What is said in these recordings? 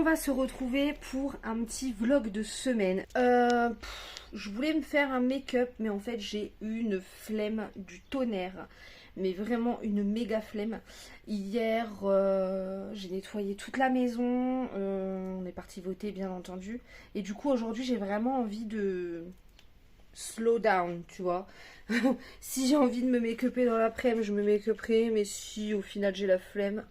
va se retrouver pour un petit vlog de semaine. Je voulais me faire un make-up, mais en fait j'ai eu une flemme du tonnerre. Mais vraiment une méga flemme. Hier, j'ai nettoyé toute la maison. On est parti voter, bien entendu. Et du coup, aujourd'hui, j'ai vraiment envie de slow down, tu vois. Si j'ai envie de me make-upper dans l'après-midi, je me make-upperai. Mais si au final j'ai la flemme,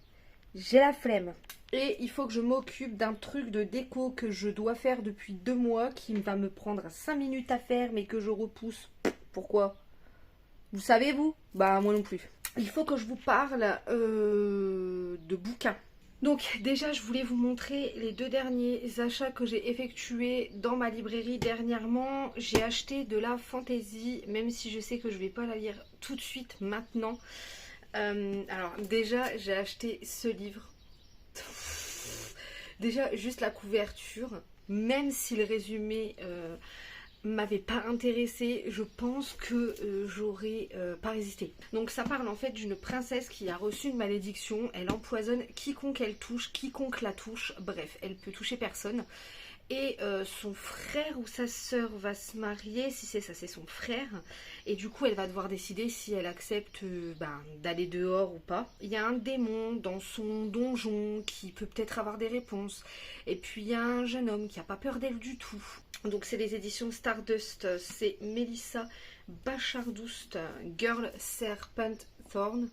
j'ai la flemme. Et il faut que je m'occupe d'un truc de déco que je dois faire depuis 2 mois, qui va me prendre 5 minutes à faire, mais que je repousse. Pourquoi? Vous savez, vous? Bah, moi non plus. Il faut que je vous parle de bouquins. Donc, déjà, je voulais vous montrer les 2 derniers achats que j'ai effectués dans ma librairie dernièrement. J'ai acheté de la fantasy, même si je sais que je ne vais pas la lire tout de suite maintenant. Alors, déjà, j'ai acheté ce livre. Déjà, juste la couverture, même si le résumé m'avait pas intéressée, je pense que j'aurais pas résisté. Donc ça parle en fait d'une princesse qui a reçu une malédiction. Elle empoisonne quiconque elle touche, quiconque la touche. Bref, elle peut toucher personne. Et son frère ou sa sœur va se marier, si c'est ça, c'est son frère. Et du coup, elle va devoir décider si elle accepte d'aller dehors ou pas. Il y a un démon dans son donjon qui peut peut-être avoir des réponses. Et puis il y a un jeune homme qui n'a pas peur d'elle du tout. Donc c'est les éditions Stardust, c'est Melissa Bachardoust, Girl Serpent Thorn.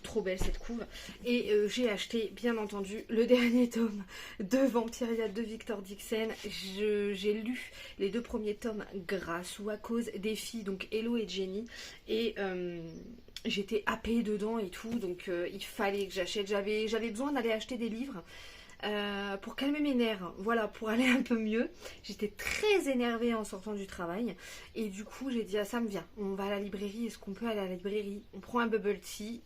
Trop belle cette couve. Et j'ai acheté bien entendu le dernier tome de Vampiria de Victor Dixon. J'ai lu les 2 premiers tomes grâce ou à cause des filles, donc Hello et Jenny. Et j'étais happée dedans et tout, donc il fallait que j'achète. J'avais besoin d'aller acheter des livres. Pour calmer mes nerfs, voilà, pour aller un peu mieux. J'étais très énervée en sortant du travail et du coup j'ai dit à Sam, viens, on va à la librairie, est-ce qu'on peut aller à la librairie, on prend un bubble tea,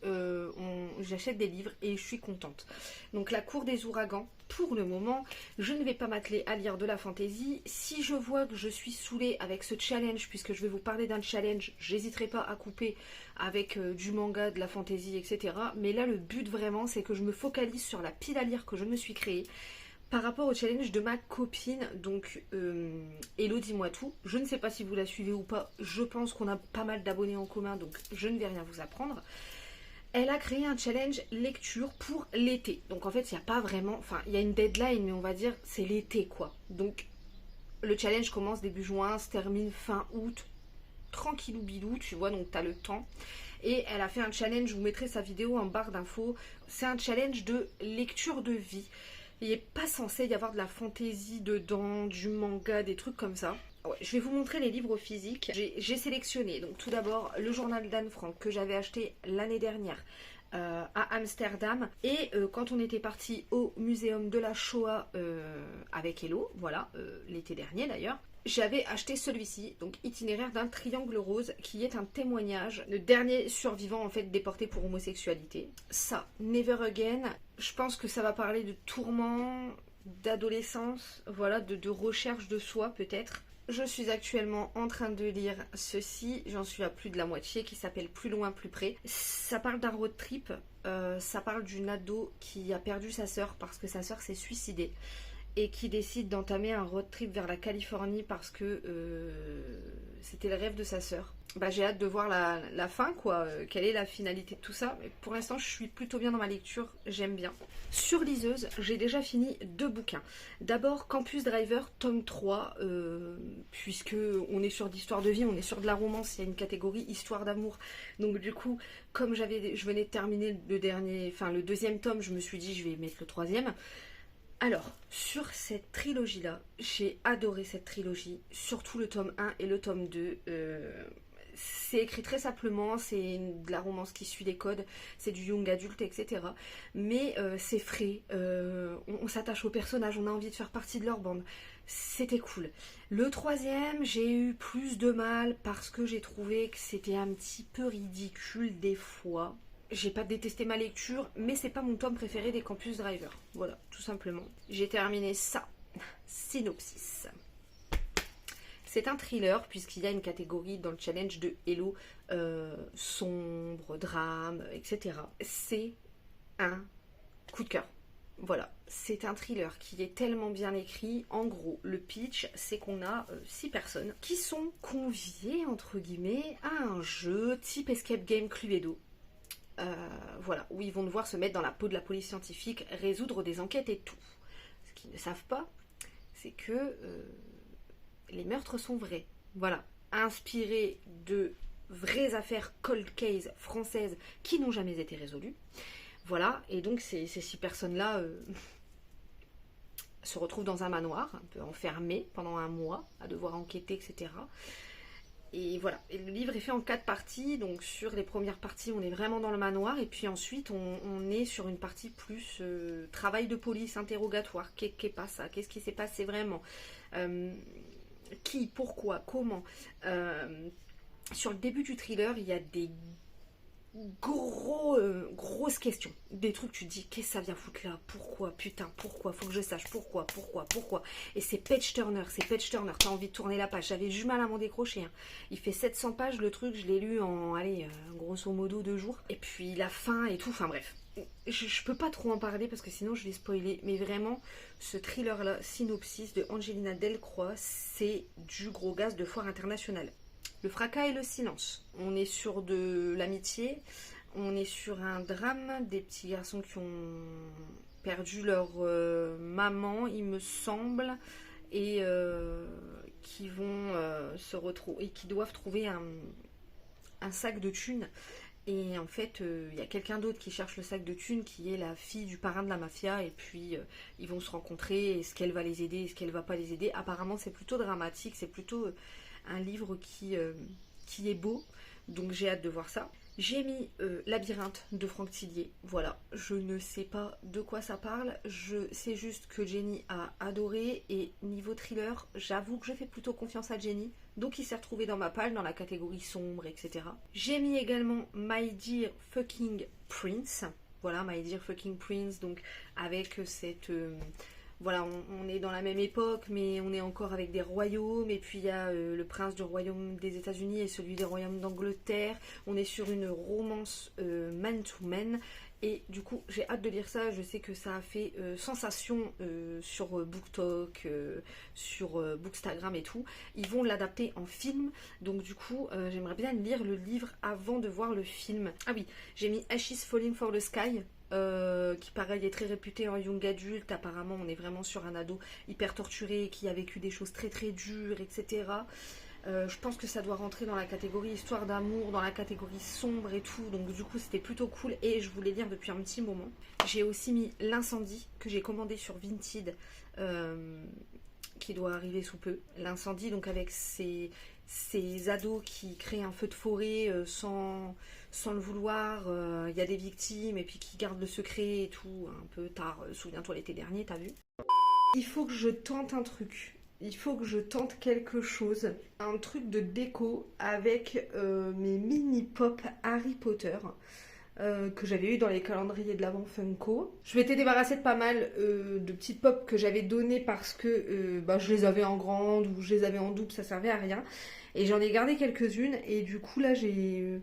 j'achète des livres et je suis contente. Donc la cour des ouragans, pour le moment je ne vais pas m'atteler à lire de la fantasy. Si je vois que je suis saoulée avec ce challenge, puisque je vais vous parler d'un challenge, j'hésiterai pas à couper avec du manga, de la fantasy, etc. Mais là le but vraiment c'est que je me focalise sur la pile à lire que je me suis créée par rapport au challenge de ma copine. Donc Hello, dis-moi tout. Je ne sais pas si vous la suivez ou pas, je pense qu'on a pas mal d'abonnés en commun, donc je ne vais rien vous apprendre. Elle a créé un challenge lecture pour l'été. Donc en fait il n'y a pas vraiment, enfin il y a une deadline, mais on va dire c'est l'été quoi. Donc le challenge commence début juin, se termine fin août, tranquillou bilou, tu vois, donc tu as le temps. Et elle a fait un challenge, je vous mettrai sa vidéo en barre d'infos. C'est un challenge de lecture de vie. Il n'est pas censé y avoir de la fantaisie dedans, du manga, des trucs comme ça. Ouais, je vais vous montrer les livres physiques. J'ai sélectionné, donc tout d'abord, le journal d'Anne Frank que j'avais acheté l'année dernière à Amsterdam. Et quand on était parti au muséum de la Shoah avec Hello, voilà, l'été dernier d'ailleurs, j'avais acheté celui-ci, donc Itinéraire d'un triangle rose, qui est un témoignage, le dernier survivant en fait déporté pour homosexualité. Ça, Never Again, je pense que ça va parler de tourments, d'adolescence, voilà, de recherche de soi peut-être. Je suis actuellement en train de lire ceci, j'en suis à plus de la moitié, qui s'appelle Plus loin, plus près. Ça parle d'un road trip, ça parle d'une ado qui a perdu sa sœur parce que sa sœur s'est suicidée et qui décide d'entamer un road trip vers la Californie parce que c'était le rêve de sa sœur. Bah, j'ai hâte de voir la fin, quoi. Quelle est la finalité de tout ça. Mais pour l'instant, je suis plutôt bien dans ma lecture, j'aime bien. Sur liseuse, j'ai déjà fini 2 bouquins. D'abord, Campus Driver, tome 3, puisque on est sur d'histoire de vie, on est sur de la romance, il y a une catégorie histoire d'amour. Donc du coup, comme je venais de terminer le deuxième tome, je me suis dit, je vais mettre le 3e. Alors, sur cette trilogie-là, j'ai adoré cette trilogie, surtout le tome 1 et le tome 2. C'est écrit très simplement, c'est de la romance qui suit les codes, c'est du young adulte, etc. Mais c'est frais, on s'attache aux personnages, on a envie de faire partie de leur bande. C'était cool. Le 3e, j'ai eu plus de mal parce que j'ai trouvé que c'était un petit peu ridicule des fois. J'ai pas détesté ma lecture, mais c'est pas mon tome préféré des Campus Driver. Voilà, tout simplement. J'ai terminé ça. Synopsis. C'est un thriller, puisqu'il y a une catégorie dans le challenge de Hello, sombre, drame, etc. C'est un coup de cœur. Voilà, c'est un thriller qui est tellement bien écrit. En gros, le pitch, c'est qu'on a 6 personnes qui sont conviées, entre guillemets, à un jeu type Escape Game Cluedo. Voilà, où ils vont devoir se mettre dans la peau de la police scientifique, résoudre des enquêtes et tout. Ce qu'ils ne savent pas, c'est que les meurtres sont vrais. Voilà, inspirés de vraies affaires cold case françaises qui n'ont jamais été résolues. Voilà, et donc ces 6 personnes-là se retrouvent dans un manoir, un peu enfermées pendant un mois, à devoir enquêter, etc. Et voilà, et le livre est fait en 4 parties, donc sur les premières parties on est vraiment dans le manoir, et puis ensuite on est sur une partie plus travail de police, interrogatoire, qu'est pas ça, qu'est-ce qui s'est passé vraiment, qui, pourquoi, comment. Sur le début du thriller, il y a des grosses questions, des trucs tu te dis qu'est-ce que ça vient foutre là, pourquoi, putain, pourquoi, faut que je sache pourquoi, et c'est page turner, t'as envie de tourner la page. J'avais du mal à m'en décrocher, hein. Il fait 700 pages le truc, je l'ai lu en, allez, grosso modo 2 jours, et puis la fin et tout, enfin bref, je peux pas trop en parler parce que sinon je vais spoiler, mais vraiment ce thriller là, synopsis de Angelina Delcroix, c'est du gros gaz de foire internationale. Le fracas et le silence. On est sur de l'amitié, on est sur un drame, des petits garçons qui ont perdu leur maman, il me semble, et qui vont se retrouver, et qui doivent trouver un sac de thunes. Et en fait, il y a quelqu'un d'autre qui cherche le sac de thunes, qui est la fille du parrain de la mafia, et puis ils vont se rencontrer, est-ce qu'elle va les aider, est-ce qu'elle va pas les aider. Apparemment c'est plutôt dramatique, c'est plutôt un livre qui est beau, donc j'ai hâte de voir ça. J'ai mis Labyrinthe de Franck Tillier, voilà, je ne sais pas de quoi ça parle, je sais juste que Jenny a adoré, et niveau thriller, j'avoue que je fais plutôt confiance à Jenny, donc il s'est retrouvé dans ma page, dans la catégorie sombre, etc. J'ai mis également My Dear Fucking Prince, voilà, My Dear Fucking Prince, donc avec cette... voilà, on est dans la même époque, mais on est encore avec des royaumes, et puis il y a le prince du royaume des États-Unis et celui des royaumes d'Angleterre. On est sur une romance man-to-man, et du coup j'ai hâte de lire ça. Je sais que ça a fait sensation sur BookTok, sur Bookstagram et tout. Ils vont l'adapter en film, donc du coup j'aimerais bien lire le livre avant de voir le film. Ah oui, j'ai mis Ashes Falling for the Sky, qui pareil est très réputé en young adulte. Apparemment on est vraiment sur un ado hyper torturé qui a vécu des choses très très dures, etc. Je pense que ça doit rentrer dans la catégorie histoire d'amour, dans la catégorie sombre et tout, donc du coup c'était plutôt cool, et je voulais lire depuis un petit moment. J'ai aussi mis L'incendie, que j'ai commandé sur Vinted, qui doit arriver sous peu. L'incendie, donc avec ces ados qui créent un feu de forêt sans le vouloir, il y a des victimes, et puis qui gardent le secret et tout, un peu tard, souviens-toi l'été dernier, t'as vu. Il faut que je tente un truc, il faut que je tente quelque chose, un truc de déco avec mes mini pop Harry Potter, que j'avais eu dans les calendriers de l'Avent Funko. Je m'étais débarrassée de pas mal de petites pop que j'avais données parce que je les avais en grande ou je les avais en double, ça servait à rien. Et j'en ai gardé quelques-unes, et du coup là j'ai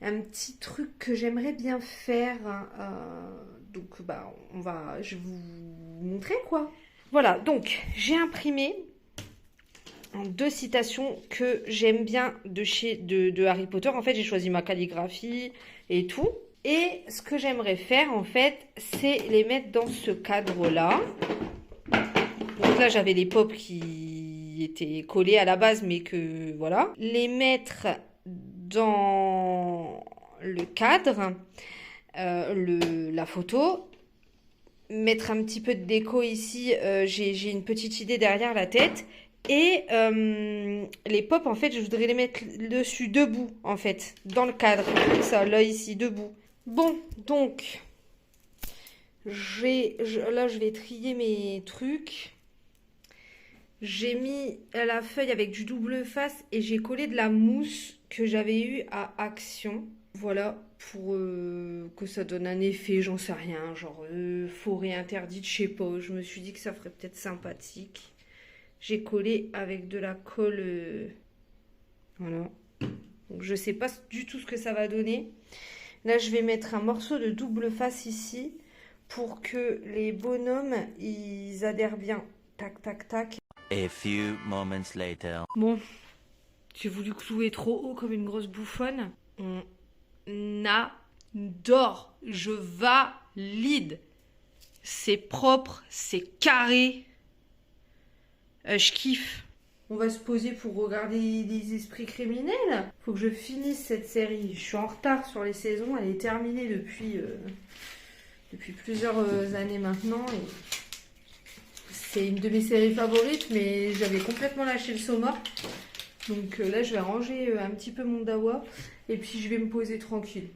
un petit truc que j'aimerais bien faire. Donc je vais vous montrer quoi. Voilà, donc j'ai imprimé 2 citations que j'aime bien de Harry Potter. En fait, j'ai choisi ma calligraphie et tout. Et ce que j'aimerais faire, en fait, c'est les mettre dans ce cadre-là. Donc là, j'avais les pops qui étaient collés à la base, mais que, voilà. Les mettre dans le cadre, la photo. Mettre un petit peu de déco ici. J'ai une petite idée derrière la tête. Et les pops, en fait, je voudrais les mettre dessus, debout, en fait, dans le cadre. Comme ça, là, ici, debout. Bon, donc, là, je vais trier mes trucs. J'ai mis la feuille avec du double face et j'ai collé de la mousse que j'avais eue à Action. Voilà, pour que ça donne un effet, j'en sais rien, genre forêt interdite, je sais pas. Je me suis dit que ça ferait peut-être sympathique. J'ai collé avec de la colle, voilà. Donc je sais pas du tout ce que ça va donner. Là je vais mettre un morceau de double face ici pour que les bonhommes, ils adhèrent bien. Tac, tac, tac. A few moments later. Bon, j'ai voulu clouer trop haut comme une grosse bouffonne. On adore. Je valide. C'est propre, c'est carré. Je kiffe. On va se poser pour regarder les esprits criminels. Faut que je finisse cette série. Je suis en retard sur les saisons. Elle est terminée depuis plusieurs années maintenant. Et c'est une de mes séries favorites, mais j'avais complètement lâché le sommeil. Donc là, je vais ranger un petit peu mon dawa. Et puis, je vais me poser tranquille.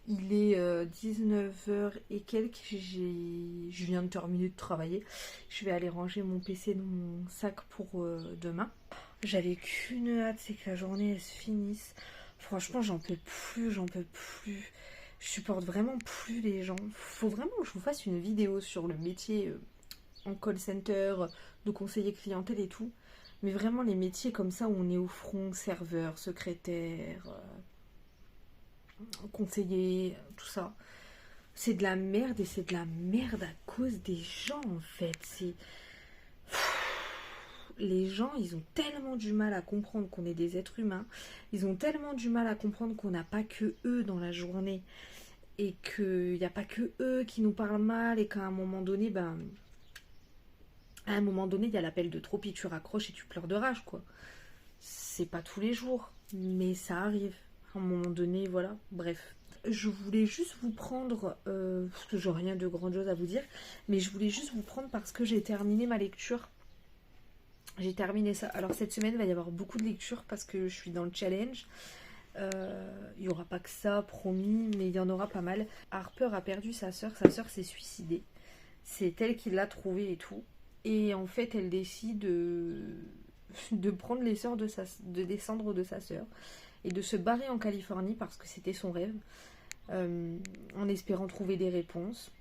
Il est 19h et quelques. Je viens de terminer de travailler. Je vais aller ranger mon PC dans mon sac pour demain. J'avais qu'une hâte, c'est que la journée elle se finisse. Franchement, j'en peux plus. Je supporte vraiment plus les gens. Faut vraiment que je vous fasse une vidéo sur le métier en call center, de conseiller clientèle et tout. Mais vraiment les métiers comme ça où on est au front, serveur, secrétaire, conseiller, tout ça. C'est de la merde et c'est de la merde à cause des gens en fait. Les gens, ils ont tellement du mal à comprendre qu'on est des êtres humains. Ils ont tellement du mal à comprendre qu'on n'a pas que eux dans la journée. Et qu'il n'y a pas que eux qui nous parlent mal et qu'à un moment donné, il y a l'appel de trop, puis tu raccroches et tu pleures de rage, quoi. C'est pas tous les jours, mais ça arrive. À un moment donné, voilà, bref. Je voulais juste vous prendre, parce que j'ai rien de grandiose à vous dire, mais je voulais juste vous prendre parce que j'ai terminé ma lecture. J'ai terminé ça. Alors cette semaine, il va y avoir beaucoup de lectures parce que je suis dans le challenge. Il n'y aura pas que ça, promis, mais il y en aura pas mal. Harper a perdu sa sœur s'est suicidée. C'est elle qui l'a trouvée et tout. Et en fait, elle décide de prendre l'essor de descendre de sa sœur et de se barrer en Californie parce que c'était son rêve, en espérant trouver des réponses.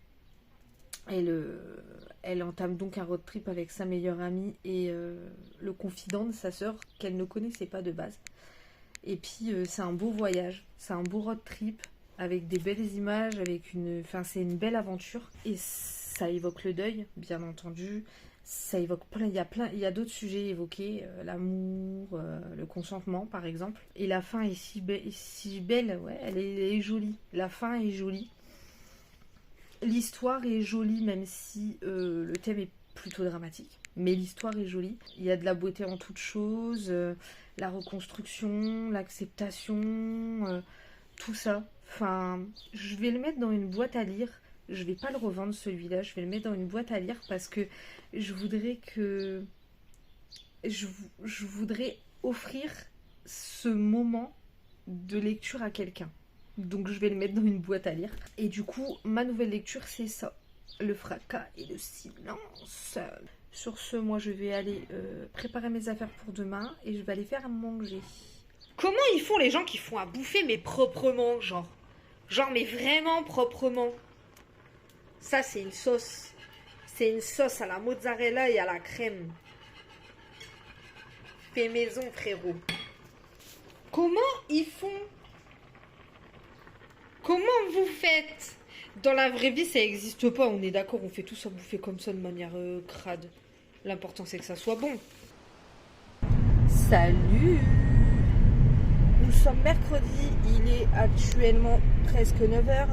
Elle entame donc un road trip avec sa meilleure amie et le confident de sa sœur qu'elle ne connaissait pas de base. Et puis c'est un beau voyage, c'est un beau road trip avec des belles images, c'est une belle aventure et ça évoque le deuil, bien entendu. Ça évoque il y a d'autres sujets évoqués, l'amour, le consentement par exemple. Et la fin est si belle, ouais, elle est jolie. La fin est jolie. L'histoire est jolie, même si le thème est plutôt dramatique. Mais l'histoire est jolie. Il y a de la beauté en toute chose, la reconstruction, l'acceptation, tout ça. Enfin, je vais le mettre dans une boîte à lire. Je vais pas le revendre celui-là, je vais le mettre dans une boîte à lire parce que je voudrais offrir ce moment de lecture à quelqu'un. Donc je vais le mettre dans une boîte à lire. Et du coup, ma nouvelle lecture, c'est ça. Le fracas et le silence. Sur ce, moi je vais aller préparer mes affaires pour demain et je vais aller faire à manger. Comment ils font les gens qui font à bouffer mais proprement, genre mais vraiment proprement? Ça, c'est une sauce. C'est une sauce à la mozzarella et à la crème. Fait maison, frérot. Comment ils font? Comment vous faites? Dans la vraie vie, ça n'existe pas. On est d'accord, on fait tout ça bouffer comme ça de manière crade. L'important, c'est que ça soit bon. Salut! Nous sommes mercredi. Il est actuellement presque 9h.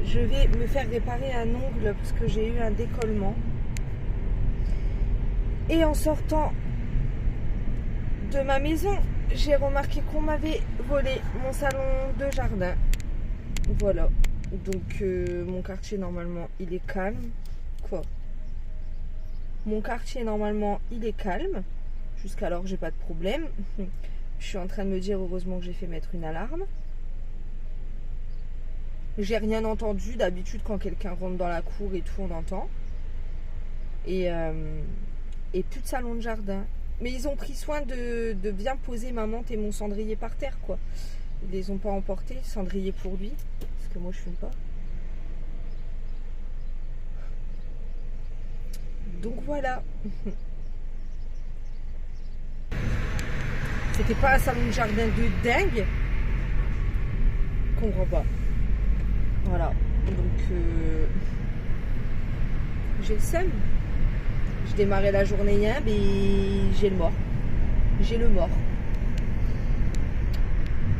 Je vais me faire réparer un ongle parce que j'ai eu un décollement. Et en sortant de ma maison, j'ai remarqué qu'on m'avait volé mon salon de jardin. Voilà. Donc mon quartier normalement il est calme. Quoi? Mon quartier normalement il est calme. Jusqu'alors j'ai pas de problème. Je suis en train de me dire heureusement que j'ai fait mettre une alarme. J'ai rien entendu. D'habitude, quand quelqu'un rentre dans la cour et tout, on entend. Et plus de salon de jardin. Mais ils ont pris soin de bien poser ma menthe et mon cendrier par terre, quoi. Ils les ont pas emportés. Cendrier pour lui. Parce que moi, je fume pas. Donc voilà. C'était pas un salon de jardin de dingue. Je comprends pas. Voilà, donc j'ai le seum. Je démarrais la journée hier, mais j'ai le mort. J'ai le mort.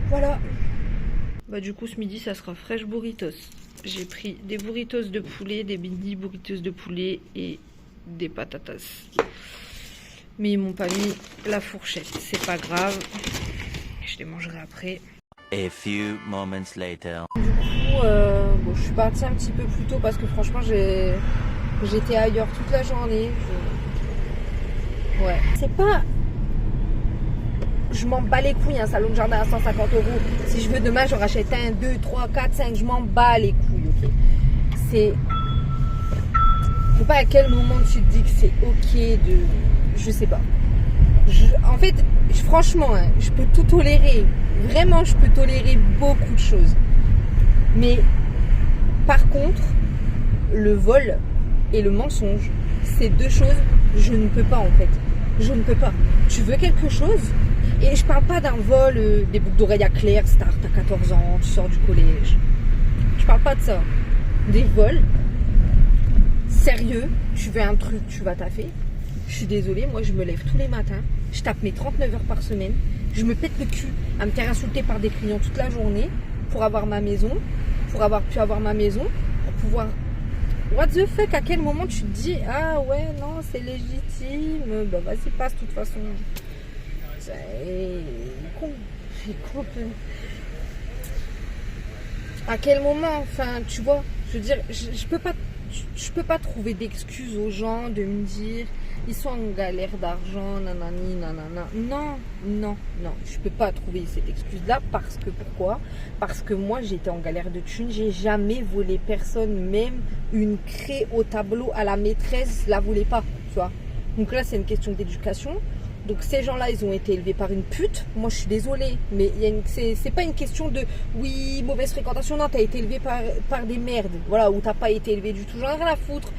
Voilà. Bah du coup ce midi ça sera fresh burritos. J'ai pris des burritos de poulet, des mini burritos de poulet et des patatas. Mais ils m'ont pas mis la fourchette, c'est pas grave. Je les mangerai après. A few moments later. Du coup, bon, je suis partie un petit peu plus tôt parce que franchement j'étais ailleurs toute la journée. Ouais. C'est pas... Je m'en bats les couilles, un salon de jardin à 150 €. Si je veux demain, je rachète 1, 2, 3, 4, 5. Je m'en bats les couilles, ok. C'est... Je sais pas à quel moment tu te dis que c'est ok de... Je sais pas. En fait, franchement, hein, je peux tout tolérer. Vraiment, je peux tolérer beaucoup de choses. Mais, par contre, le vol et le mensonge, c'est deux choses, je ne peux pas en fait. Je ne peux pas. Tu veux quelque chose? Et je parle pas d'un vol, des boucles d'oreilles à clair, star, t'as 14 ans, tu sors du collège. Je parle pas de ça. Des vols, sérieux, tu veux un truc, tu vas taffer. Je suis désolée, moi je me lève tous les matins, je tape mes 39 heures par semaine, je me pète le cul à me faire insulter par des clients toute la journée pour avoir ma maison, pour avoir pu avoir ma maison, pour pouvoir... What the fuck, à quel moment tu te dis ah ouais non c'est légitime, bah vas-y passe de toute façon. C'est con. À quel moment, enfin tu vois, je veux dire, je peux pas trouver d'excuses aux gens de me dire ils sont en galère d'argent, nanani, nanana. Non, je peux pas trouver cette excuse-là parce que pourquoi? Parce que moi j'étais en galère de thunes, j'ai jamais volé personne, même une craie au tableau à la maîtresse, je la voulais pas, tu vois. Donc là c'est une question d'éducation. Donc ces gens-là, ils ont été élevés par une pute. Moi, je suis désolée, mais c'est pas une question de oui, mauvaise fréquentation. Non, t'as été élevé par des merdes. Voilà, ou t'as pas été élevé du tout. J'en ai rien à foutre.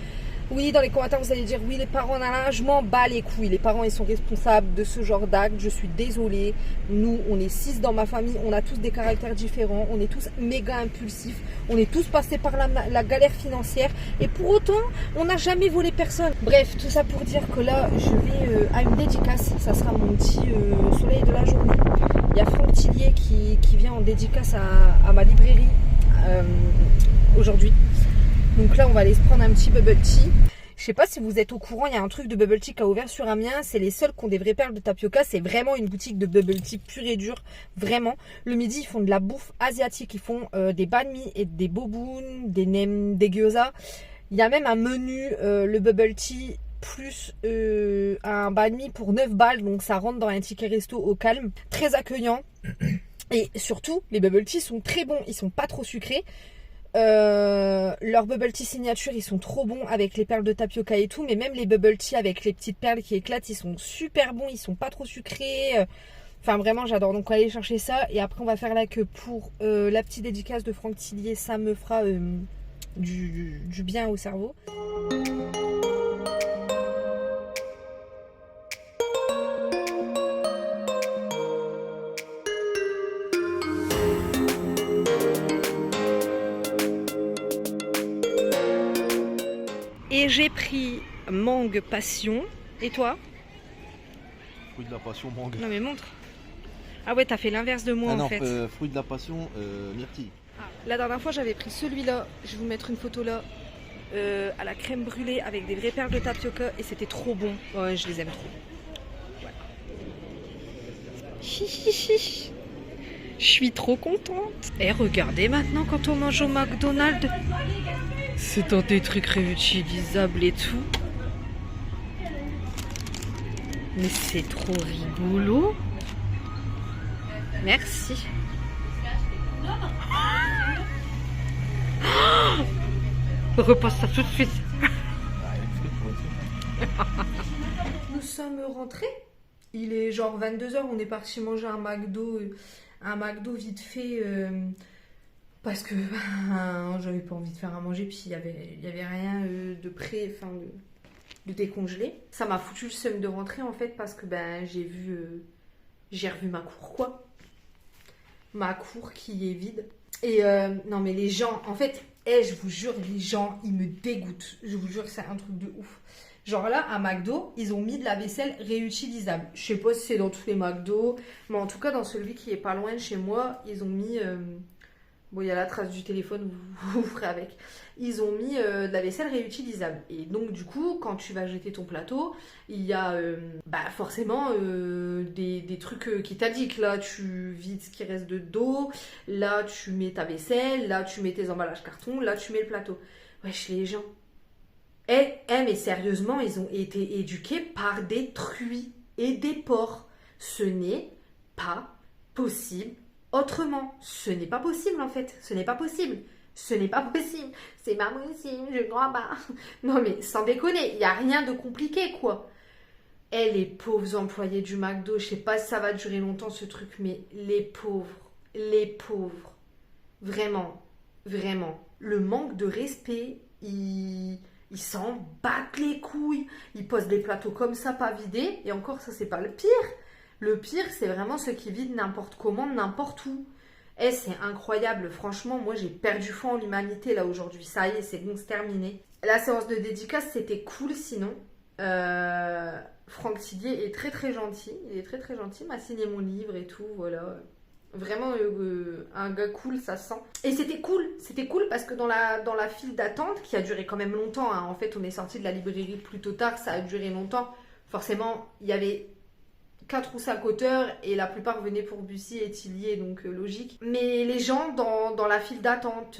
Oui, dans les commentaires, vous allez dire oui, les parents, là, je m'en bats les couilles. Les parents, ils sont responsables de ce genre d'acte. Je suis désolée. Nous, on est 6 dans ma famille. On a tous des caractères différents. On est tous méga impulsifs. On est tous passés par la galère financière. Et pour autant, on n'a jamais volé personne. Bref, tout ça pour dire que là, je vais à une dédicace. Ça sera mon petit soleil de la journée. Il y a Franck Tillier qui vient en dédicace à ma librairie aujourd'hui. Donc là, on va aller se prendre un petit bubble tea. Je sais pas si vous êtes au courant, il y a un truc de bubble tea qui a ouvert sur Amiens. C'est les seuls qui ont des vraies perles de tapioca. C'est vraiment une boutique de bubble tea pure et dure. Vraiment. Le midi, ils font de la bouffe asiatique. Ils font des banh mi et des bobounes, des nems, des gyoza. Il y a même un menu, le bubble tea plus un banh mi pour 9 balles. Donc ça rentre dans un ticket resto au calme. Très accueillant. Et surtout, les bubble tea sont très bons. Ils sont pas trop sucrés. Leurs bubble tea signature, ils sont trop bons avec les perles de tapioca et tout. Mais même les bubble tea avec les petites perles qui éclatent, ils sont super bons. Ils sont pas trop sucrés. Enfin vraiment j'adore. Donc on va aller chercher ça. Et après on va faire la queue pour la petite dédicace de Franck Tillier. Ça me fera du bien au cerveau. Et j'ai pris mangue passion. Et toi? Fruit de la passion, mangue. Non mais montre. Ah ouais, t'as fait l'inverse de moi ah non, en fait. Fruit de la passion, myrtille. Ah, la dernière fois j'avais pris celui-là. Je vais vous mettre une photo là. À la crème brûlée avec des vraies perles de tapioca. Et c'était trop bon. Ouais, je les aime trop. Ouais. Je suis trop contente. Et regardez maintenant quand on mange au McDonald's. C'est dans des trucs réutilisables et tout. Mais c'est trop rigolo. Merci. Repasse ça tout de suite. Nous sommes rentrés. Il est genre 22 h. On est parti manger un McDo vite fait. Parce que j'avais pas envie de faire à manger, puis il y avait rien de prêt, enfin de décongelé. Ça m'a foutu le seum de rentrer en fait parce que j'ai revu ma cour quoi. Ma cour qui est vide. Et non mais les gens, en fait, Et je vous jure, les gens, ils me dégoûtent. Je vous jure que c'est un truc de ouf. Genre là, à McDo, ils ont mis de la vaisselle réutilisable. Je sais pas si c'est dans tous les McDo, mais en tout cas, dans celui qui est pas loin de chez moi, ils ont mis... Bon, il y a la trace du téléphone, vous ferez avec. Ils ont mis de la vaisselle réutilisable. Et donc, du coup, quand tu vas jeter ton plateau, il y a forcément des trucs qui t'indiquent. Là, tu vides ce qui reste de d'eau. Là, tu mets ta vaisselle. Là, tu mets tes emballages carton. Là, tu mets le plateau. Wesh, les gens. Mais sérieusement, ils ont été éduqués par des truies et des porcs. Ce n'est pas possible autrement. Ce n'est pas possible, en fait. Ce n'est pas possible. Ce n'est pas possible. C'est pas possible, je crois pas. Non, mais sans déconner, il n'y a rien de compliqué, quoi. Les pauvres employés du McDo, je sais pas si ça va durer longtemps, ce truc, mais les pauvres. Vraiment, vraiment. Le manque de respect, ils s'en battent les couilles. Ils posent des plateaux comme ça, pas vidés. Et encore, ça, c'est pas le pire. Le pire, c'est vraiment ceux qui vident n'importe comment, n'importe où. C'est incroyable. Franchement, moi, j'ai perdu foi en l'humanité, là, aujourd'hui. Ça y est, c'est bon, c'est terminé. La séance de dédicace, c'était cool, sinon. Franck Tidier est très, très gentil. Il est très, très gentil. Il m'a signé mon livre et tout, voilà. Vraiment un gars cool, ça sent. Et c'était cool parce que dans la file d'attente, qui a duré quand même longtemps, hein, en fait on est sorti de la librairie plutôt tard, ça a duré longtemps. Forcément, il y avait 4 ou 5 auteurs et la plupart venaient pour Bussy et Tillier, donc logique. Mais les gens dans la file d'attente,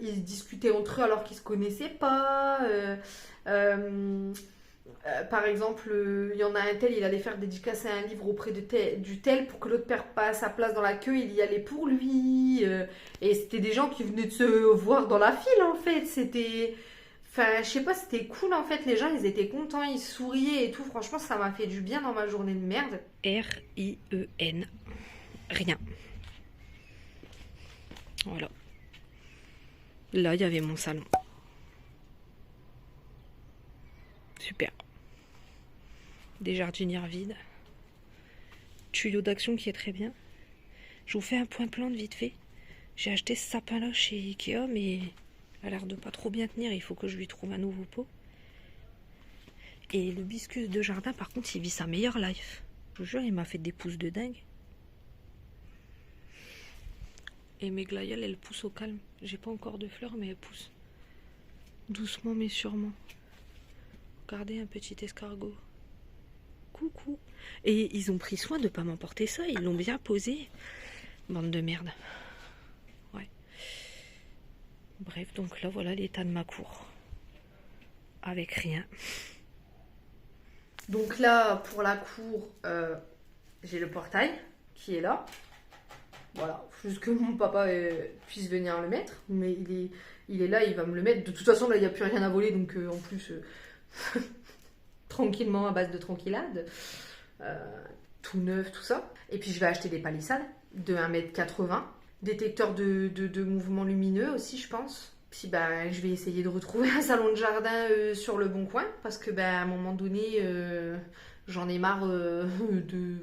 ils discutaient entre eux alors qu'ils se connaissaient pas. Par exemple, il y en a un tel, il allait faire dédicacer un livre auprès du tel pour que l'autre perde pas sa place dans la queue, il y allait pour lui. Et c'était des gens qui venaient de se voir dans la file, en fait. C'était... Enfin, je sais pas, c'était cool, en fait. Les gens, ils étaient contents, ils souriaient et tout. Franchement, ça m'a fait du bien dans ma journée de merde. R-I-E-N. Rien. Voilà. Là, il y avait mon salon. Super. Des jardinières vides. Tuyau d'action qui est très bien. Je vous fais un point plante vite fait. J'ai acheté ce sapin là chez Ikea, mais il a l'air de pas trop bien tenir. Il faut que je lui trouve un nouveau pot. Et le biscus de jardin, par contre, il vit sa meilleure life. Je vous jure, il m'a fait des pousses de dingue. Et mes glaïeuls, elles poussent au calme. J'ai pas encore de fleurs, mais elles poussent. Doucement, mais sûrement. Regardez, un petit escargot. Coucou. Et ils ont pris soin de ne pas m'emporter ça. Ils l'ont bien posé. Bande de merde. Ouais. Bref, donc là, voilà l'état de ma cour. Avec rien. Donc là, pour la cour, j'ai le portail qui est là. Voilà. Juste que mon papa puisse venir le mettre. Mais il est là, il va me le mettre. De toute façon, là, il n'y a plus rien à voler. Donc en plus... tranquillement à base de tranquillade, tout neuf, tout ça. Et puis je vais acheter des palissades de 1,80 m, détecteur de mouvements lumineux aussi, je pense. Puis je vais essayer de retrouver un salon de jardin sur le bon coin, parce que à un moment donné j'en ai marre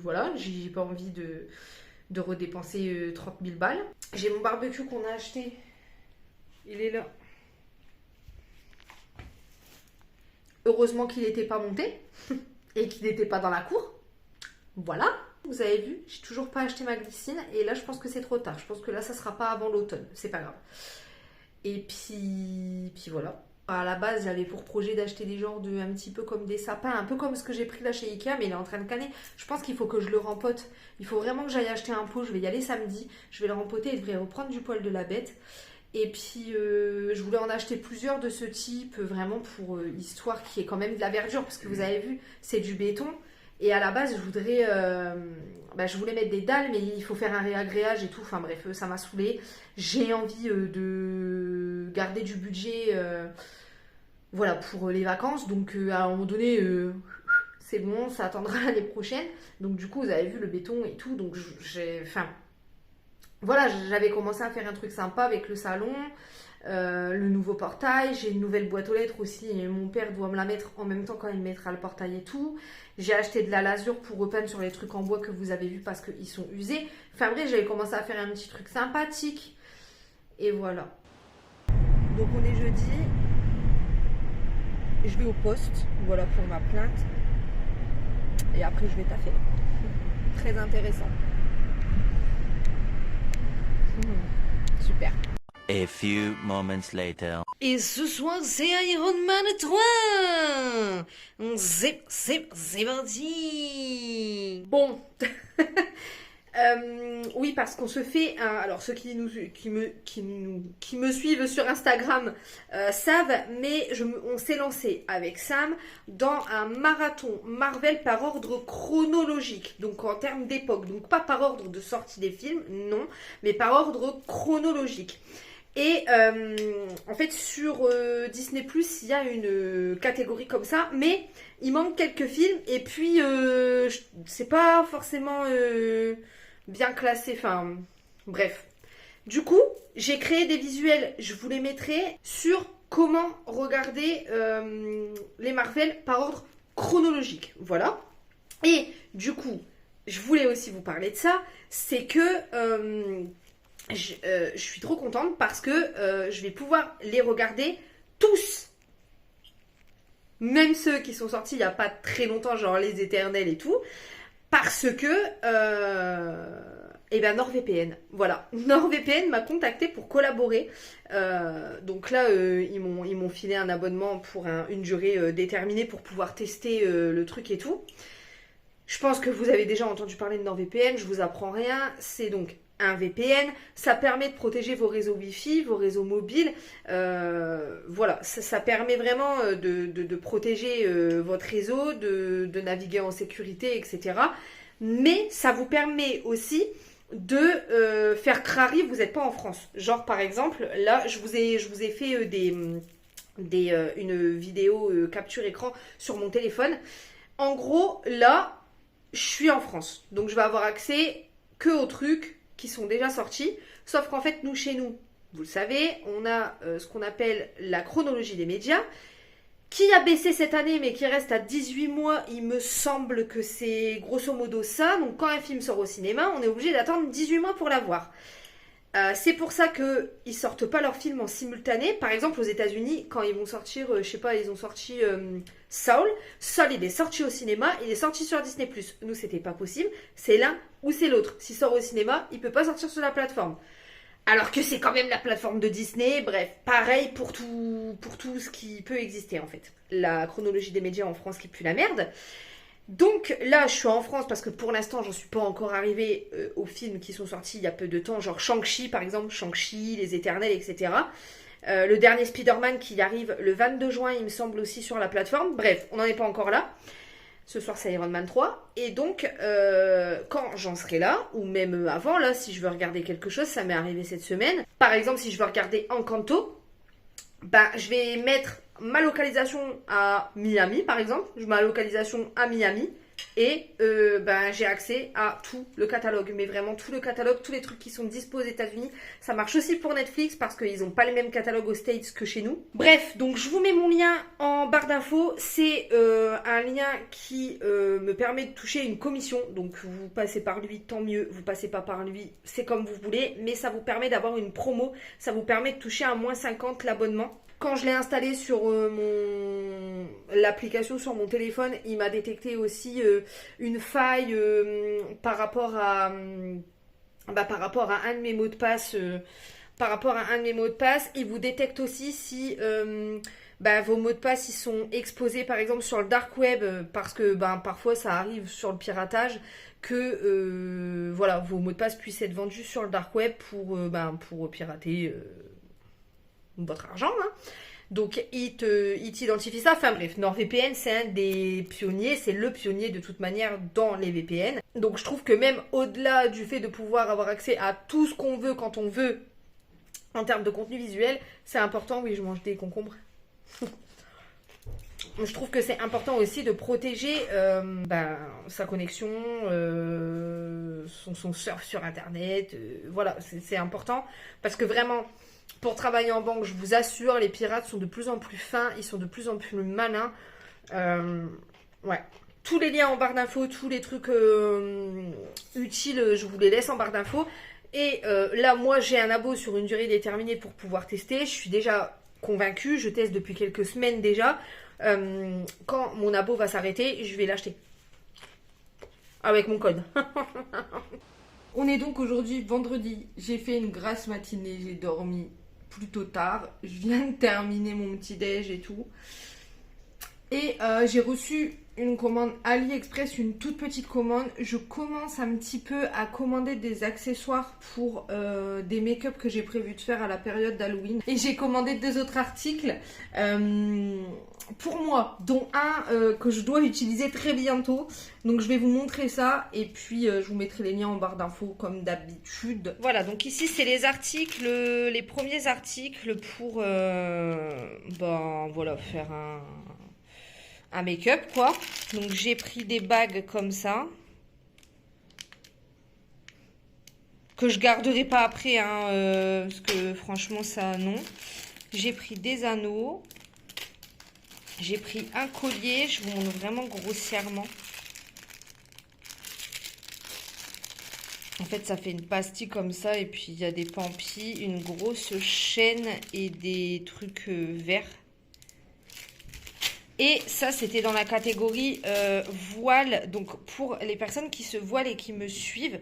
voilà, j'ai pas envie de redépenser 30 000 balles. J'ai mon barbecue qu'on a acheté, il est là. Heureusement qu'il n'était pas monté et qu'il n'était pas dans la cour. Voilà, vous avez vu, j'ai toujours pas acheté ma glycine et là je pense que c'est trop tard. Je pense que là ça sera pas avant l'automne, c'est pas grave. Et puis voilà. À la base j'avais pour projet d'acheter des genres un petit peu comme des sapins, un peu comme ce que j'ai pris là chez Ikea, mais il est en train de canner. Je pense qu'il faut que je le rempote. Il faut vraiment que j'aille acheter un pot, je vais y aller samedi. Je vais le rempoter et je vais reprendre du poil de la bête. Et puis je voulais en acheter plusieurs de ce type, vraiment pour histoire qu'il y ait quand même de la verdure, parce que vous avez vu, c'est du béton. Et à la base, je voulais mettre des dalles, mais il faut faire un réagréage et tout. Enfin bref, ça m'a saoulée. J'ai envie de garder du budget voilà, pour les vacances. Donc à un moment donné, c'est bon, ça attendra l'année prochaine. Donc du coup, vous avez vu le béton et tout. Donc voilà, j'avais commencé à faire un truc sympa avec le salon, le nouveau portail. J'ai une nouvelle boîte aux lettres aussi et mon père doit me la mettre en même temps quand il mettra le portail et tout. J'ai acheté de la lasure pour repeindre sur les trucs en bois que vous avez vu parce qu'ils sont usés. Enfin bref, j'avais commencé à faire un petit truc sympathique. Et voilà. Donc on est jeudi. Je vais au poste, voilà pour ma plainte. Et après je vais taffer. Très intéressant. Super. A few moments later. Et ce soir, c'est Iron Man 3. C'est parti. Bon. Oui, parce qu'on se fait alors ceux qui me suivent sur Instagram savent, mais on s'est lancé avec Sam dans un marathon Marvel par ordre chronologique, donc en termes d'époque, donc pas par ordre de sortie des films, non, mais par ordre chronologique. Et en fait sur Disney+, il y a une catégorie comme ça, mais il manque quelques films et puis c'est pas forcément bien classé, enfin bref. Du coup, j'ai créé des visuels, je vous les mettrai sur comment regarder les Marvel par ordre chronologique, voilà. Et du coup, je voulais aussi vous parler de ça, c'est que je suis trop contente parce que je vais pouvoir les regarder tous. Même ceux qui sont sortis il n'y a pas très longtemps, genre les Éternels et tout. Parce que NordVPN, voilà. NordVPN m'a contacté pour collaborer. Donc là, ils m'ont filé un abonnement pour une durée déterminée pour pouvoir tester le truc et tout. Je pense que vous avez déjà entendu parler de NordVPN, je vous apprends rien. C'est donc un VPN, ça permet de protéger vos réseaux Wi-Fi, vos réseaux mobiles. Voilà, ça permet vraiment de protéger votre réseau, de naviguer en sécurité, etc. Mais ça vous permet aussi de faire crari, vous n'êtes pas en France. Genre par exemple, là je vous ai fait une vidéo capture écran sur mon téléphone. En gros, là, je suis en France. Donc je vais avoir accès que aux trucs qui sont déjà sortis, sauf qu'en fait nous chez nous, vous le savez, on a ce qu'on appelle la chronologie des médias, qui a baissé cette année mais qui reste à 18 mois, il me semble que c'est grosso modo ça. Donc quand un film sort au cinéma, on est obligé d'attendre 18 mois pour l'avoir. C'est pour ça qu'ils sortent pas leurs films en simultané. Par exemple aux États-Unis, quand ils vont sortir, je sais pas, ils ont sorti Saul, il est sorti au cinéma, il est sorti sur Disney+. Nous c'était pas possible, c'est l'un ou c'est l'autre. S'il sort au cinéma, il peut pas sortir sur la plateforme. Alors que c'est quand même la plateforme de Disney, bref, pareil pour tout ce qui peut exister en fait. La chronologie des médias en France qui pue la merde. Donc là, je suis en France parce que pour l'instant, j'en suis pas encore arrivée aux films qui sont sortis il y a peu de temps, genre Shang-Chi par exemple, Shang-Chi, Les Éternels, etc. Le dernier Spider-Man qui arrive le 22 juin, il me semble aussi sur la plateforme. Bref, on n'en est pas encore là. Ce soir, c'est Iron Man 3. Et donc, quand j'en serai là, ou même avant, là, si je veux regarder quelque chose, ça m'est arrivé cette semaine. Par exemple, si je veux regarder Encanto, je vais mettre ma localisation à Miami, par exemple. Je mets ma localisation à Miami. Et j'ai accès à tout le catalogue, mais vraiment tout le catalogue, tous les trucs qui sont dispo aux États-Unis. Ça marche aussi pour Netflix parce qu'ils n'ont pas le même catalogue aux States que chez nous. Bref, donc je vous mets mon lien en barre d'infos. C'est un lien qui me permet de toucher une commission. Donc vous passez par lui, tant mieux. Vous passez pas par lui, c'est comme vous voulez. Mais ça vous permet d'avoir une promo. Ça vous permet de toucher à -50 l'abonnement. Quand je l'ai installé sur l'application sur mon téléphone, il m'a détecté aussi une faille par rapport à un de mes mots de passe. Il vous détecte aussi si vos mots de passe ils sont exposés par exemple sur le dark web, parce que parfois ça arrive sur le piratage que vos mots de passe puissent être vendus sur le dark web pour pirater votre argent, hein. Donc il t'identifie ça. Enfin bref, NordVPN c'est un des pionniers, c'est le pionnier de toute manière dans les VPN. Donc je trouve que même au-delà du fait de pouvoir avoir accès à tout ce qu'on veut quand on veut en termes de contenu visuel, c'est important. Oui, je mange des concombres. Je trouve que c'est important aussi de protéger sa connexion, son surf sur internet, voilà, c'est important parce que vraiment pour travailler en banque, je vous assure, les pirates sont de plus en plus fins, ils sont de plus en plus malins. Ouais. Tous les liens en barre d'infos, tous les trucs utiles, je vous les laisse en barre d'infos. Et là, moi, j'ai un abo sur une durée déterminée pour pouvoir tester. Je suis déjà convaincue, je teste depuis quelques semaines déjà. Quand mon abo va s'arrêter, je vais l'acheter. Avec mon code. On est donc aujourd'hui vendredi. J'ai fait une grasse matinée, j'ai dormi plutôt tard. Je viens de terminer mon petit déj et tout. Et j'ai reçu une commande AliExpress, une toute petite commande. Je commence un petit peu à commander des accessoires pour des make-up que j'ai prévu de faire à la période d'Halloween. Et j'ai commandé 2 autres articles pour moi, dont un que je dois utiliser très bientôt. Donc je vais vous montrer ça et puis je vous mettrai les liens en barre d'infos comme d'habitude. Voilà, donc ici c'est les articles, les premiers articles pour voilà, faire un make-up quoi. Donc j'ai pris des bagues comme ça que je garderai pas après hein, parce que franchement ça non. J'ai pris des anneaux, j'ai pris un collier, je vous montre vraiment grossièrement. En fait ça fait une pastille comme ça et puis il y a des pampis, une grosse chaîne et des trucs verts. Et ça, c'était dans la catégorie voile. Donc, pour les personnes qui se voilent et qui me suivent,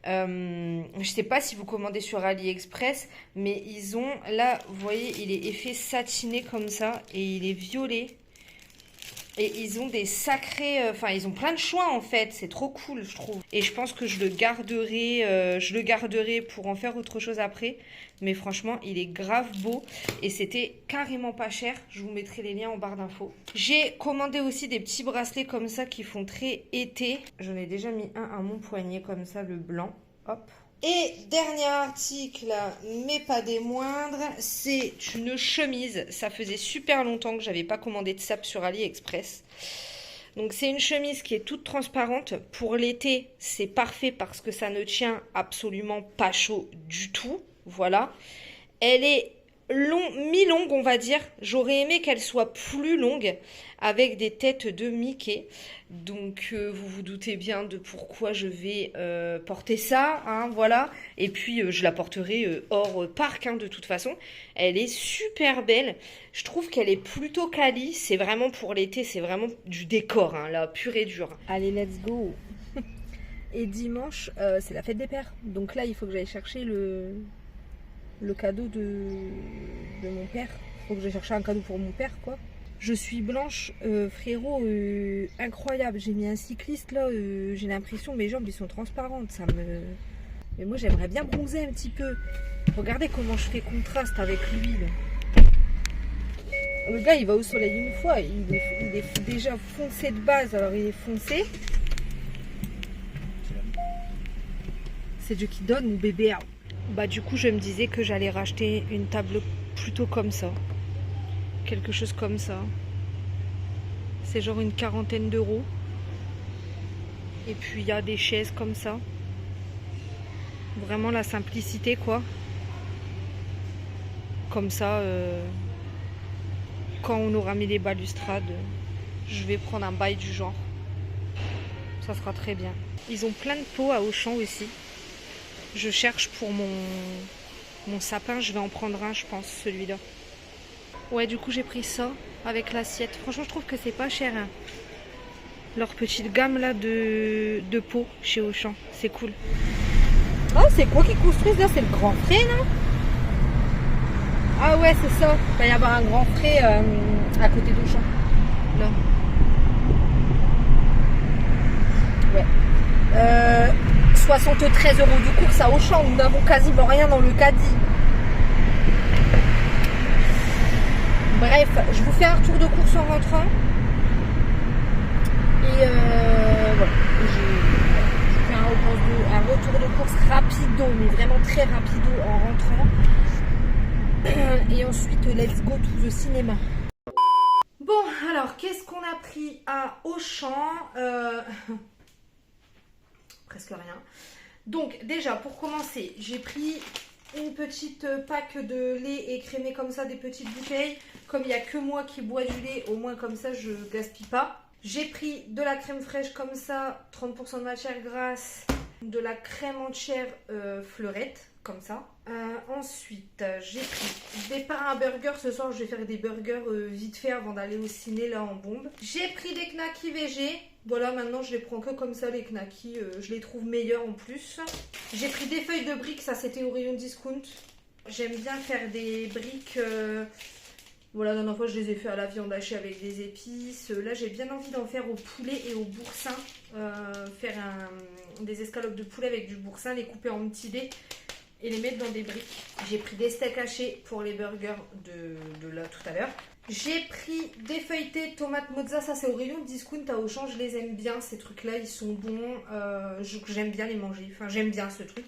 je ne sais pas si vous commandez sur AliExpress, mais ils ont, là, vous voyez, il est effet satiné comme ça et il est violet. Et ils ont des sacrés... Enfin, ils ont plein de choix, en fait. C'est trop cool, je trouve. Et je pense que je le garderai pour en faire autre chose après. Mais franchement, il est grave beau. Et c'était carrément pas cher. Je vous mettrai les liens en barre d'infos. J'ai commandé aussi des petits bracelets comme ça qui font très été. J'en ai déjà mis un à mon poignet comme ça, le blanc. Hop. Et dernier article, mais pas des moindres, c'est une chemise. Ça faisait super longtemps que j'avais pas commandé de sap sur AliExpress. Donc c'est une chemise qui est toute transparente. Pour l'été, c'est parfait parce que ça ne tient absolument pas chaud du tout. Voilà. Elle est mi-longue, on va dire. J'aurais aimé qu'elle soit plus longue avec des têtes de Mickey. Donc vous vous doutez bien de pourquoi je vais porter ça, hein, voilà. Et puis je la porterai hors parc hein, de toute façon. Elle est super belle. Je trouve qu'elle est plutôt quali. C'est vraiment pour l'été, c'est vraiment du décor, hein, là, pur et dur. Allez, let's go. Et dimanche, c'est la fête des pères. Donc là, il faut que j'aille chercher le cadeau de mon père. Il faut que j'aille chercher un cadeau pour mon père, quoi. Je suis blanche, frérot, incroyable. J'ai mis un cycliste là, j'ai l'impression mes jambes ils sont transparentes. Mais moi j'aimerais bien bronzer un petit peu. Regardez comment je fais contraste avec lui là. Le gars il va au soleil une fois, il est déjà foncé de base, alors il est foncé. C'est Dieu qui donne mon bébé. Bah du coup je me disais que j'allais racheter une table plutôt comme ça. Quelque chose comme ça. C'est genre une 40aine d'euros. Et puis il y a des chaises comme ça. Vraiment la simplicité quoi. Comme ça, quand on aura mis les balustrades, je vais prendre un bail du genre. Ça sera très bien. Ils ont plein de pots à Auchan aussi. Je cherche pour mon sapin, je vais en prendre un je pense, celui-là. Ouais, du coup, j'ai pris ça avec l'assiette. Franchement, je trouve que c'est pas cher. Hein. Leur petite gamme là de pots chez Auchan. C'est cool. Ah, c'est quoi qu'ils construisent là? C'est le Grand Frais, non? Ah ouais, c'est ça. Il va y avoir un Grand Frais à côté d'Auchan. Là. Ouais. 73 € de course à Auchan. Nous n'avons quasiment rien dans le caddie. Bref, je vous fais un retour de course en rentrant. Et voilà. Je fais un retour de course rapido, mais vraiment très rapido en rentrant. Et ensuite, let's go to the cinéma. Bon, alors, qu'est-ce qu'on a pris à Auchan? Presque rien. Donc, déjà, pour commencer, j'ai pris une petite pack de lait écrémé comme ça, des petites bouteilles. Comme il n'y a que moi qui bois du lait, au moins comme ça je gaspille pas. J'ai pris de la crème fraîche comme ça, 30% de matière grasse, de la crème entière fleurette, comme ça. Ensuite, j'ai pris des pains à burger. Ce soir, je vais faire des burgers vite fait avant d'aller au ciné là en bombe. J'ai pris des knackis végé. Voilà, maintenant je les prends que comme ça les knackis. Je les trouve meilleurs en plus. J'ai pris des feuilles de briques. Ça, c'était au rayon discount. J'aime bien faire des briques. Voilà, la dernière fois, je les ai fait à la viande hachée avec des épices. Là, j'ai bien envie d'en faire au poulet et au boursin. Faire des escalopes de poulet avec du boursin, les couper en petits dés et les mettre dans des briques. J'ai pris des steaks hachés pour les burgers de là tout à l'heure. J'ai pris des feuilletés tomates mozza. Ça, c'est au rayon de discount à Auchan. Je les aime bien, ces trucs-là. Ils sont bons. J'aime bien les manger. Enfin, j'aime bien ce truc.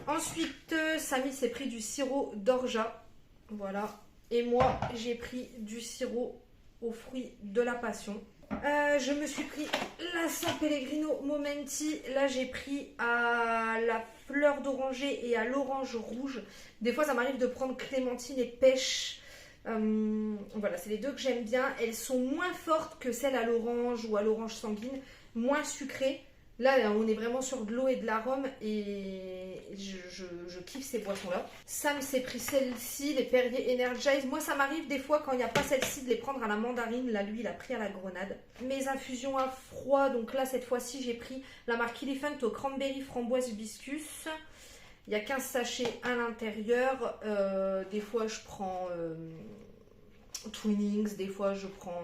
Ensuite, Samy s'est pris du sirop d'orgeat. Voilà. Et moi, j'ai pris du sirop aux fruits de la passion. Je me suis pris la San Pellegrino Momenti. Là, j'ai pris à la fleur d'oranger et à l'orange rouge. Des fois, ça m'arrive de prendre clémentine et pêche. Voilà, c'est les deux que j'aime bien. Elles sont moins fortes que celles à l'orange ou à l'orange sanguine. Moins sucrées. Là, on est vraiment sur de l'eau et de l'arôme et je kiffe ces boissons-là. Sam s'est pris celle-ci, les Perrier Energize. Moi, ça m'arrive des fois quand il n'y a pas celle-ci de les prendre à la mandarine. Là, lui, il a pris à la grenade. Mes infusions à froid. Donc là, cette fois-ci, j'ai pris la marque Elephant au cranberry framboise hibiscus. Il y a 15 sachets à l'intérieur. Des fois, je prends Twinings, des fois je prends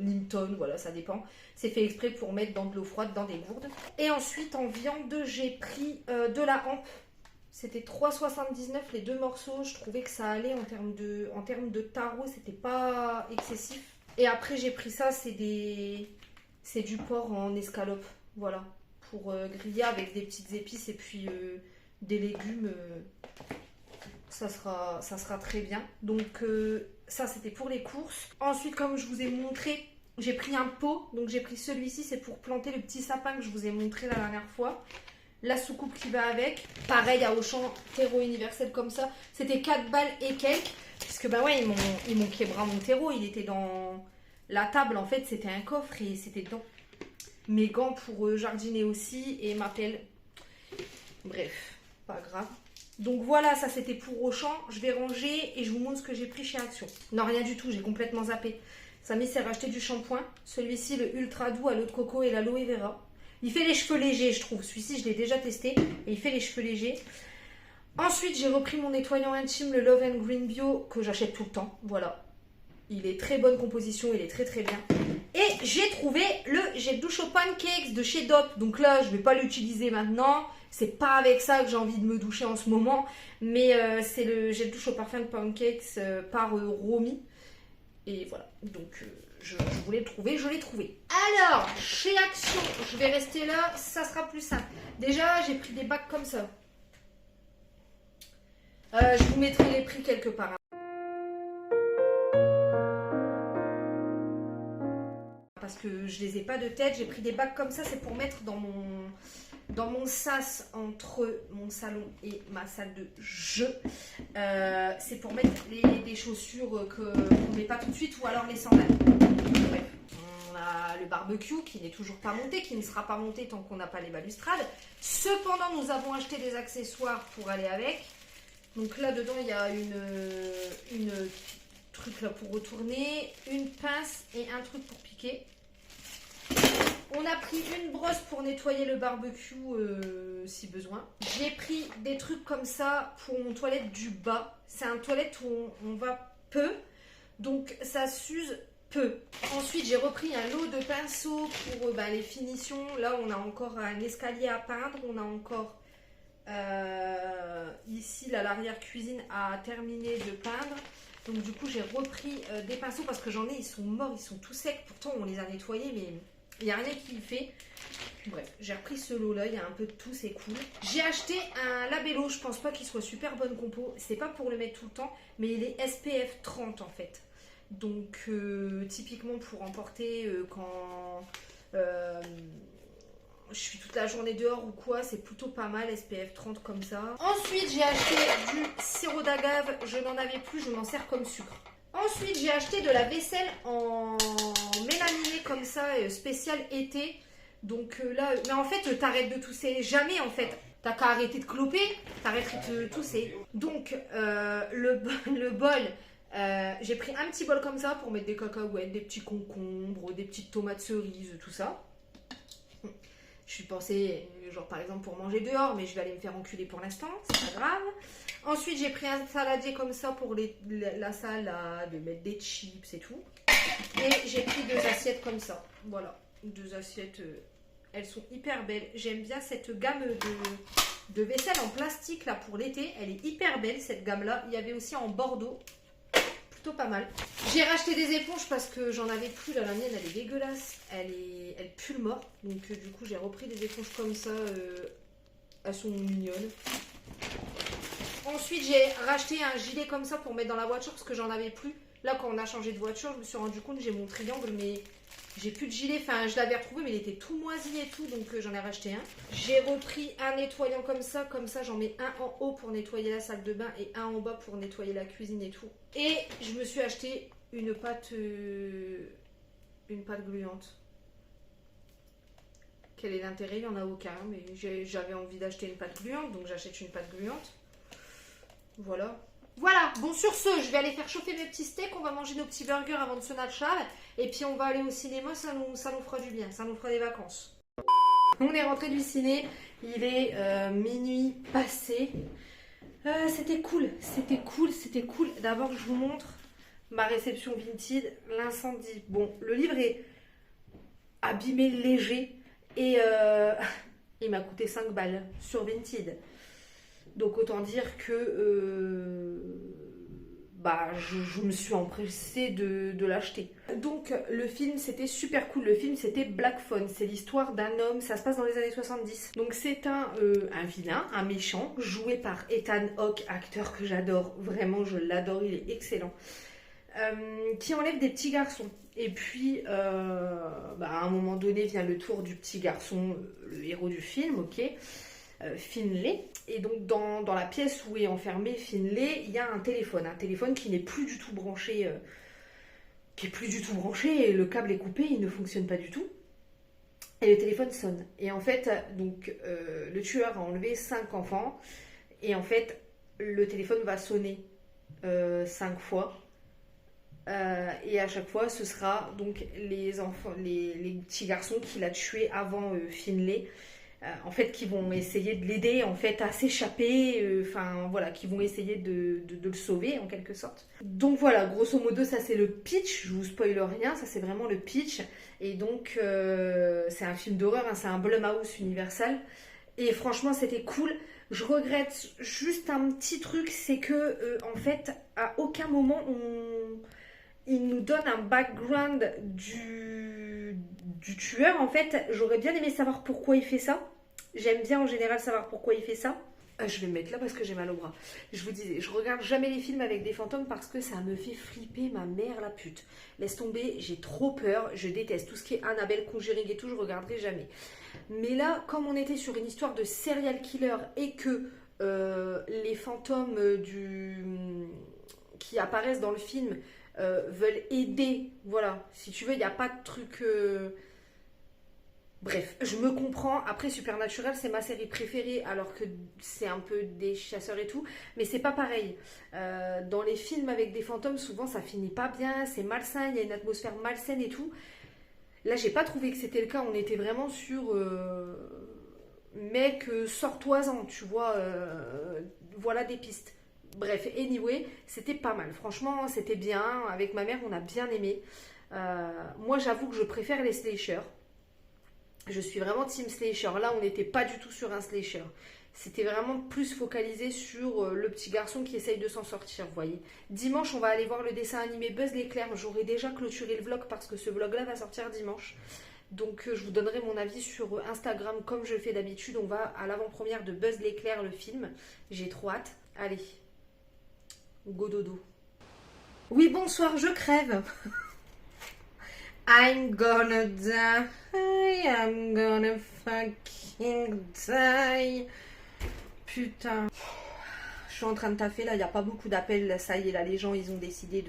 Lipton, voilà, ça dépend. C'est fait exprès pour mettre dans de l'eau froide, dans des gourdes. Et ensuite, en viande, j'ai pris de la hampe. C'était 3,79 les deux morceaux. Je trouvais que ça allait en termes de taro, c'était pas excessif. Et après, j'ai pris ça, c'est du porc en escalope, voilà, pour griller avec des petites épices et puis des légumes. Ça sera très bien. Donc ça, c'était pour les courses. Ensuite, comme je vous ai montré, j'ai pris un pot. Donc j'ai pris celui-ci, c'est pour planter le petit sapin que je vous ai montré la dernière fois. La soucoupe qui va avec. Pareil à Auchan, terreau universel comme ça. C'était 4 balles et quelques. Puisque bah ouais, ils m'ont québré mon terreau. Il était dans la table, en fait, c'était un coffre et c'était dedans. Mes gants pour jardiner aussi et ma pelle. Bref, pas grave. Donc voilà, ça c'était pour Auchan. Je vais ranger et je vous montre ce que j'ai pris chez Action. Non, rien du tout, j'ai complètement zappé. Samy s'est racheté du shampoing. Celui-ci, le ultra doux à l'eau de coco et l'aloe vera. Il fait les cheveux légers, je trouve. Celui-ci, je l'ai déjà testé et il fait les cheveux légers. Ensuite, j'ai repris mon nettoyant intime, le Love and Green Bio, que j'achète tout le temps. Voilà. Il est très bonne composition, il est très très bien. Et j'ai trouvé le gel de douche aux pancakes de chez Dop. Donc là, je ne vais pas l'utiliser maintenant. C'est pas avec ça que j'ai envie de me doucher en ce moment. Mais c'est le gel douche au parfum de pancakes par Romy. Et voilà. Donc je voulais le trouver, je l'ai trouvé. Alors, chez Action, je vais rester là. Ça sera plus simple. Déjà, j'ai pris des bacs comme ça. Je vous mettrai les prix quelque part. Parce que je les ai pas de tête. J'ai pris des bacs comme ça. C'est pour mettre dans mon sas entre mon salon et ma salle de jeu. C'est pour mettre des chaussures qu'on ne met pas tout de suite ou alors les sandales. Bref. On a le barbecue qui n'est toujours pas monté, qui ne sera pas monté tant qu'on n'a pas les balustrades. Cependant, nous avons acheté des accessoires pour aller avec. Donc là dedans il y a une truc là pour retourner, une pince et un truc pour piquer. On a pris une brosse pour nettoyer le barbecue si besoin. J'ai pris des trucs comme ça pour mon toilette du bas. C'est un toilette où on va peu, donc ça s'use peu. Ensuite j'ai repris un lot de pinceaux pour les finitions. Là on a encore un escalier à peindre, on a encore ici là l'arrière cuisine à terminer de peindre. Donc du coup j'ai repris des pinceaux parce que j'en ai, ils sont morts, ils sont tout secs. Pourtant on les a nettoyés mais il n'y a rien qui y fait. Bref, j'ai repris ce lot là, il y a un peu de tout, c'est cool. J'ai acheté un labello, je pense pas qu'il soit super bonne compo. C'est pas pour le mettre tout le temps, mais il est SPF 30 en fait. Donc typiquement pour emporter quand je suis toute la journée dehors ou quoi, c'est plutôt pas mal, SPF 30 comme ça. Ensuite, j'ai acheté du sirop d'agave, je n'en avais plus, je m'en sers comme sucre. Ensuite, j'ai acheté de la vaisselle en mélaminé comme ça, spécial été. Donc là, mais en fait, t'arrêtes de tousser jamais en fait. T'as qu'à arrêter de cloper, t'arrêterais de tousser. Donc, le bol, j'ai pris un petit bol comme ça pour mettre des cacahuètes, des petits concombres, des petites tomates cerises, tout ça. Je suis pensée, genre par exemple pour manger dehors, mais je vais aller me faire enculer pour l'instant, c'est pas grave. Ensuite, j'ai pris un saladier comme ça pour la salade, mettre des chips et tout. Et j'ai pris 2 assiettes comme ça. Voilà, 2 assiettes, elles sont hyper belles. J'aime bien cette gamme de vaisselle en plastique là pour l'été. Elle est hyper belle cette gamme là. Il y avait aussi en bordeaux. Plutôt pas mal. J'ai racheté des éponges parce que j'en avais plus. Là, la mienne elle est dégueulasse. Elle pue le mort. Donc du coup j'ai repris des éponges comme ça. Elles sont mignonnes. Ensuite j'ai racheté un gilet comme ça pour mettre dans la voiture parce que j'en avais plus. Là quand on a changé de voiture je me suis rendu compte, j'ai mon triangle mais j'ai plus de gilet. Enfin je l'avais retrouvé mais il était tout moisi et tout, donc j'en ai racheté un. J'ai repris un nettoyant comme ça j'en mets un en haut pour nettoyer la salle de bain et un en bas pour nettoyer la cuisine et tout. Et je me suis acheté une pâte gluante. Quel est l'intérêt? Il n'y en a aucun, mais j'avais envie d'acheter une pâte gluante, donc j'achète une pâte gluante. Voilà. Voilà, bon sur ce, je vais aller faire chauffer mes petits steaks, on va manger nos petits burgers avant de sonner le châle, et puis on va aller au cinéma, ça nous fera du bien, ça nous fera des vacances. On est rentré du ciné, il est minuit passé. C'était cool, c'était cool, c'était cool. D'abord je vous montre ma réception Vinted, l'incendie. Bon, le livre est abîmé léger, et il m'a coûté 5 balles sur Vinted. Donc autant dire que je me suis empressée de l'acheter. Donc le film c'était super cool. Le film c'était Black Phone. C'est l'histoire d'un homme, ça se passe dans les années 70. Donc c'est un vilain, un méchant, joué par Ethan Hawke, acteur que j'adore. Vraiment je l'adore, il est excellent. Qui enlève des petits garçons. Et puis à un moment donné vient le tour du petit garçon, le héros du film, ok, Finlay. Et donc dans la pièce où est enfermé Finlay, il y a un téléphone qui n'est plus du tout branché, et le câble est coupé, il ne fonctionne pas du tout. Et le téléphone sonne. Et en fait, donc le tueur a enlevé 5 enfants. Et en fait, le téléphone va sonner 5 fois. Et à chaque fois, ce sera donc les enfants, les petits garçons qu'il a tués avant Finlay. En fait, qui vont essayer de l'aider en fait à s'échapper, qui vont essayer de le sauver en quelque sorte. Donc voilà, grosso modo, ça c'est le pitch. Je vous spoil rien, ça c'est vraiment le pitch. Et donc c'est un film d'horreur, hein, c'est un Blumhouse Universal. Et franchement, c'était cool. Je regrette juste un petit truc, c'est que en fait, à aucun moment il nous donne un background du tueur. En fait, j'aurais bien aimé savoir pourquoi il fait ça. J'aime bien en général savoir pourquoi il fait ça. Je vais me mettre là parce que j'ai mal au bras. Je vous disais, je regarde jamais les films avec des fantômes parce que ça me fait flipper ma mère la pute. Laisse tomber, j'ai trop peur, je déteste tout ce qui est Annabelle, Conjuring et tout, je regarderai jamais. Mais là, comme on était sur une histoire de serial killer et que les fantômes qui apparaissent dans le film veulent aider, voilà, si tu veux, il n'y a pas de truc... Bref, je me comprends. Après, Supernatural, c'est ma série préférée, alors que c'est un peu des chasseurs et tout, mais c'est pas pareil. Dans les films avec des fantômes, souvent ça finit pas bien, c'est malsain, il y a une atmosphère malsaine et tout. Là, j'ai pas trouvé que c'était le cas, on était vraiment sur mec, sors-toi-en, tu vois, voilà des pistes. Bref, anyway, c'était pas mal. Franchement, c'était bien. Avec ma mère, on a bien aimé. Moi, j'avoue que je préfère les slashers. Je suis vraiment team slasher. Là, on n'était pas du tout sur un slasher. C'était vraiment plus focalisé sur le petit garçon qui essaye de s'en sortir, vous voyez. Dimanche, on va aller voir le dessin animé Buzz l'éclair. J'aurai déjà clôturé le vlog parce que ce vlog-là va sortir dimanche. Donc, je vous donnerai mon avis sur Instagram comme je fais d'habitude. On va à l'avant-première de Buzz l'éclair, le film. J'ai trop hâte. Allez, go dodo. Oui, bonsoir, je crève. I'm gonna die, I'm gonna fucking die. Putain. Je suis en train de taffer là, il n'y a pas beaucoup d'appels. Ça y est, là, les gens, ils ont décidé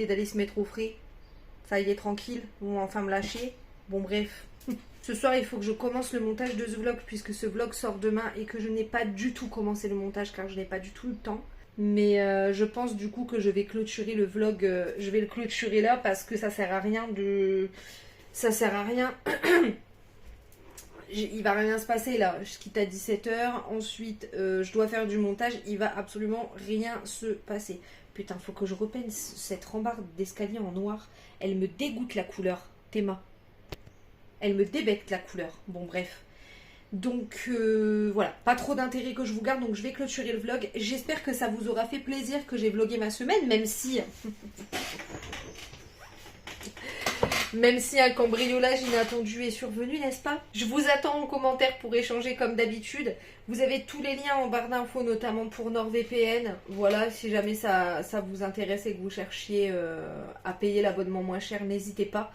d'aller se mettre au frais. Ça y est, tranquille, ils vont enfin me lâcher. Bon bref. Ce soir, il faut que je commence le montage de ce vlog puisque ce vlog sort demain et que je n'ai pas du tout commencé le montage car je n'ai pas du tout le temps. Mais je pense du coup que je vais clôturer le vlog, je vais le clôturer là parce que ça sert à rien de... Ça sert à rien... Il va rien se passer là, je quitte à 17 h, ensuite je dois faire du montage, il va absolument rien se passer. Putain, faut que je repeigne cette rambarde d'escalier en noir, elle me dégoûte la couleur, Théma. Elle me débecte la couleur, bon bref. Donc voilà, pas trop d'intérêt que je vous garde, donc je vais clôturer le vlog. J'espère que ça vous aura fait plaisir que j'ai vlogué ma semaine, même si... Même si un cambriolage inattendu est survenu, n'est-ce pas? Je vous attends en commentaire pour échanger comme d'habitude. Vous avez tous les liens en barre d'infos, notamment pour NordVPN. Voilà, si jamais ça vous intéresse et que vous cherchiez à payer l'abonnement moins cher, n'hésitez pas.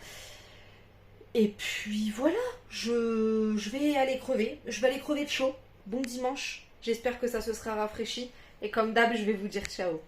Et puis voilà, je vais aller crever. Je vais aller crever de chaud. Bon dimanche. J'espère que ça se sera rafraîchi. Et comme d'hab, je vais vous dire ciao.